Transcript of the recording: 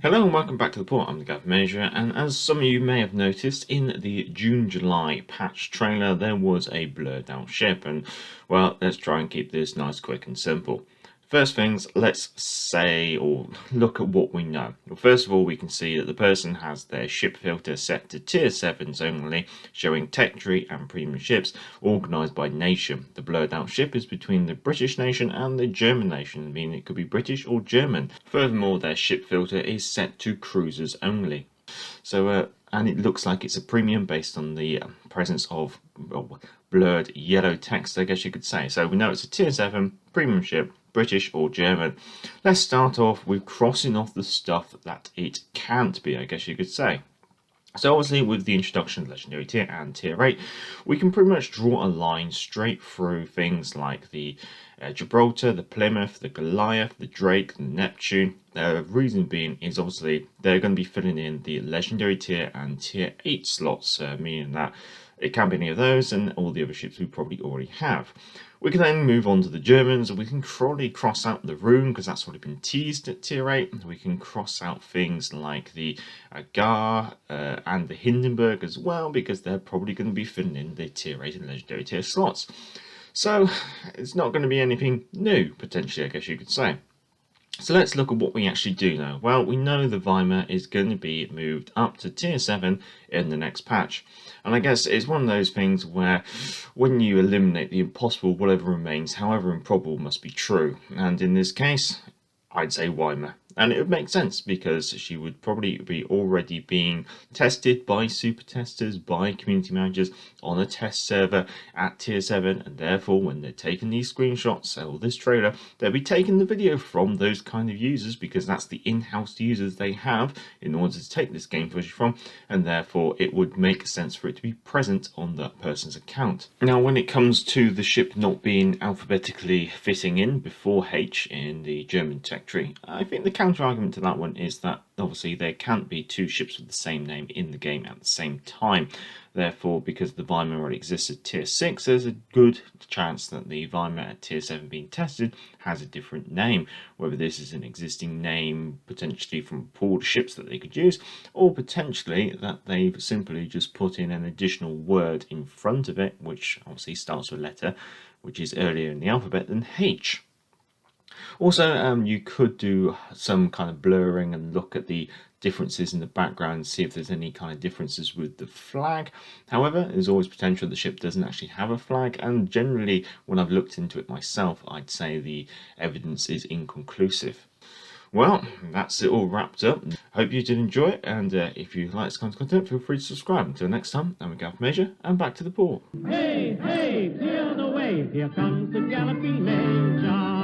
Hello and welcome back to the port. I'm the Gav Major, and as some of you may have noticed, in the June-July patch trailer there was a blurred out ship, and well, let's try and keep this nice, quick and simple. First things, let's say or look at what we know. Well, first of all, we can see that the person has their ship filter set to tier 7s only, showing tech tree and premium ships organised by nation. The blurred out ship is between the British nation and the German nation, meaning it could be British or German. Furthermore, their ship filter is set to cruisers only. And it looks like it's a premium based on the presence of blurred yellow text, I guess you could say. So we know it's a tier 7 premium ship, British or German. Let's start off with crossing off the stuff that it can't be, I guess you could say. So obviously with the introduction of Legendary Tier and Tier 8, we can pretty much draw a line straight through things like the Gibraltar, the Plymouth, the Goliath, the Drake, the Neptune. The reason being is obviously they're going to be filling in the Legendary Tier and Tier 8 slots, meaning that it can be any of those and all the other ships we probably already have. We can then move on to the Germans, and we can probably cross out the Rune because that's already been teased at tier 8. We can cross out things like the Gar and the Hindenburg as well because they're probably going to be filling in the tier 8 and legendary tier slots. So it's not going to be anything new, potentially, I guess you could say. So let's look at what we actually do know. Well, we know the Weimar is going to be moved up to tier 7 in the next patch. And I guess it's one of those things where when you eliminate the impossible, whatever remains, however improbable, must be true. And in this case, I'd say Weimar. And it would make sense because she would probably be already being tested by super testers, by community managers on a test server at tier 7, and therefore when they're taking these screenshots or this trailer, they'll be taking the video from those kind of users because that's the in-house users they have in order to take this game footage from, and therefore it would make sense for it to be present on that person's account. Now when it comes to the ship not being alphabetically fitting in before H in the German tech tree, I think the counter argument to that one is that obviously there can't be two ships with the same name in the game at the same time. Therefore, because the Weimar already exists at tier 6, there's a good chance that the Weimar at tier 7 being tested has a different name. Whether this is an existing name potentially from a pool of ships that they could use, or potentially that they've simply just put in an additional word in front of it, which obviously starts with a letter, which is earlier in the alphabet than H. Also, you could do some kind of blurring and look at the differences in the background and see if there's any kind of differences with the flag. However, there's always potential the ship doesn't actually have a flag, and generally when I've looked into it myself, I'd say the evidence is inconclusive. Well, that's it all wrapped up. Hope you did enjoy it, and if you like this kind of content, feel free to subscribe. Until next time, I'm Gav Major, and back to the port. Hey, hey, sail the wave, here comes the galloping Major.